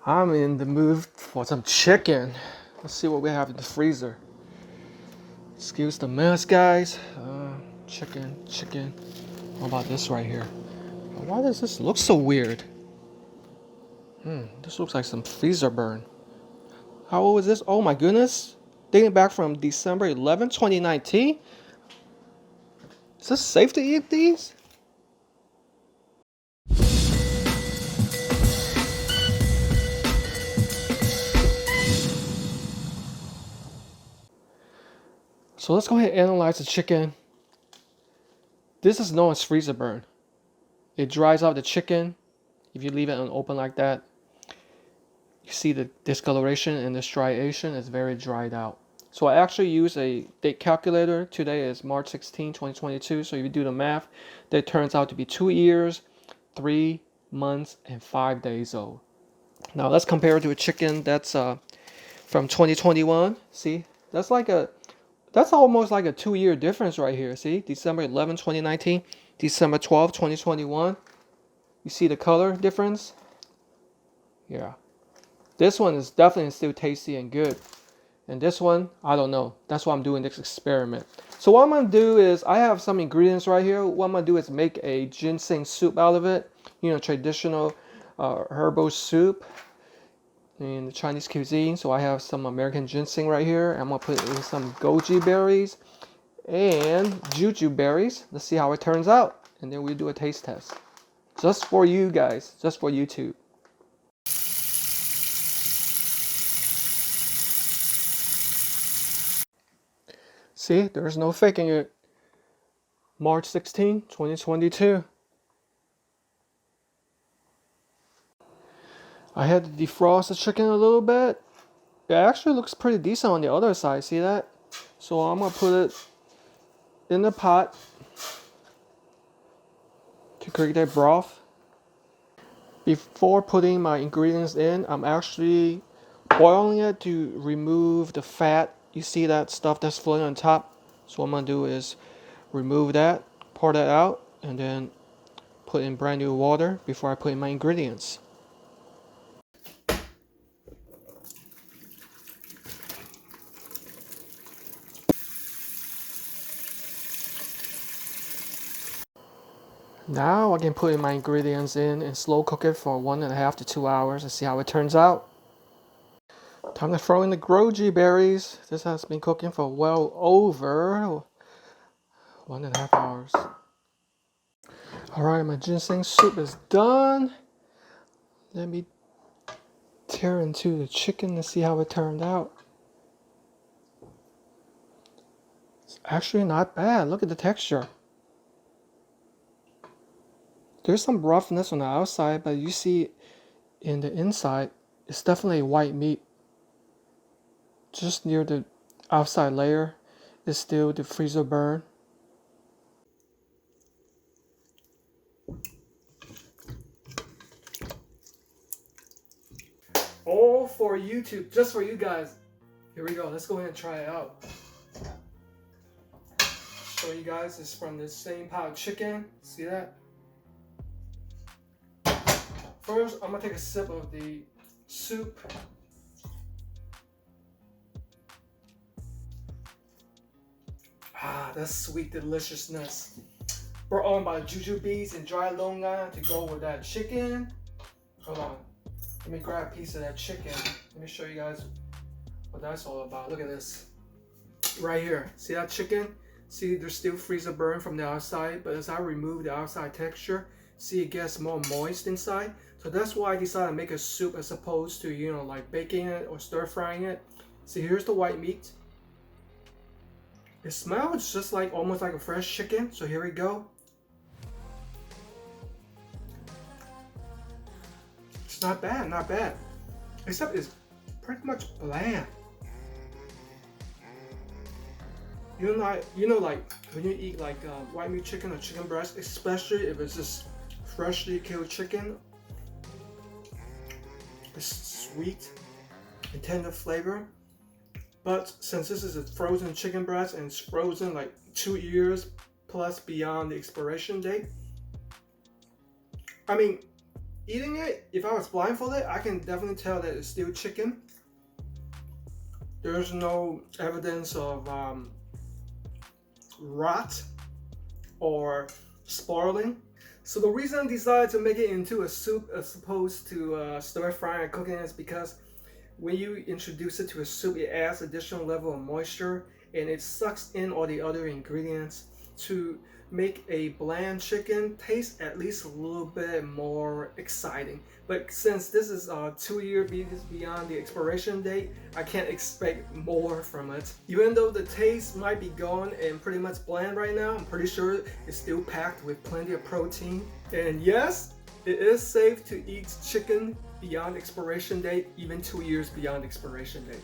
I'm in the mood for some chicken. Let's see what we have in the freezer. Excuse the mess, guys. Chicken. How about this right here? Why does this look so weird? This looks like some freezer burn. How old is this? Oh my goodness. Dating back from December 11, 2019. Is this safe to eat these? So let's go ahead and analyze the chicken. This is known as freezer burn. It dries out the chicken. If you leave it open like that, you see the discoloration and the striation is very dried out. So I actually use a date calculator. Today is March 16, 2022. So if you do the math, that turns out to be 2 years, 3 months, and 5 days old. Now let's compare it to a chicken that's from 2021. See, that's almost like a 2-year difference right here. See, December 11, 2019, December 12, 2021. You see the color difference? Yeah. This one is definitely still tasty and good. And this one, I don't know. That's why I'm doing this experiment. So what I'm going to do is, I have some ingredients right here. What I'm going to do is make a ginseng soup out of it. You know, traditional herbal soup in the Chinese cuisine. So I have some American ginseng right here. I'm going to put in some goji berries and juju berries. Let's see how it turns out. And then we'll do a taste test. Just for you guys. Just for YouTube. See, there's no faking it. March 16, 2022. I had to defrost the chicken a little bit. It actually looks pretty decent on the other side, see that? So I'm going to put it in the pot to create that broth. Before putting my ingredients in, I'm actually boiling it to remove the fat. You see that stuff that's floating on top? So what I'm going to do is remove that, pour that out, and then put in brand new water before I put in my ingredients. Now I can put in my ingredients in and slow cook it for 1.5 to 2 hours and see how it turns out. Time to throw in the goji berries. This has been cooking for well over 1.5 hours. Alright, my ginseng soup is done. Let me tear into the chicken to see how it turned out. It's actually not bad. Look at the texture. There's some roughness on the outside, but you see in the inside, it's definitely white meat. Just near the outside layer is still the freezer burn. All for YouTube, just for you guys. Here we go, let's go ahead and try it out. Show you guys, it's from the same pot of chicken. See that? First, I'm gonna take a sip of the soup. Ah, that's sweet deliciousness. Brought on by juju beans and dry longan to go with that chicken. Hold on, let me grab a piece of that chicken. Let me show you guys what that's all about. Look at this. Right here, see that chicken? See, there's still freezer burn from the outside, but as I remove the outside texture, see it gets more moist inside. So that's why I decided to make a soup as opposed to, you know, like baking it or stir frying it. See, here's the white meat. It smells just like almost like a fresh chicken. So here we go. It's not bad, not bad. Except it's pretty much bland. You know, like when you eat like white meat chicken or chicken breast, especially if it's just freshly killed chicken, it's sweet and tender flavor. But since this is a frozen chicken breast and it's frozen like 2 years plus beyond the expiration date, I mean, eating it, if I was blindfolded, I can definitely tell that it's still chicken. There's no evidence of rot or spoiling. So the reason I decided to make it into a soup as opposed to stir frying and cooking is because when you introduce it to a soup, it adds additional level of moisture and it sucks in all the other ingredients to make a bland chicken taste at least a little bit more exciting. But since this is 2 years beyond the expiration date, I can't expect more from it. Even though the taste might be gone and pretty much bland right now, I'm pretty sure it's still packed with plenty of protein. And yes, it is safe to eat chicken beyond expiration date, even 2 years beyond expiration date.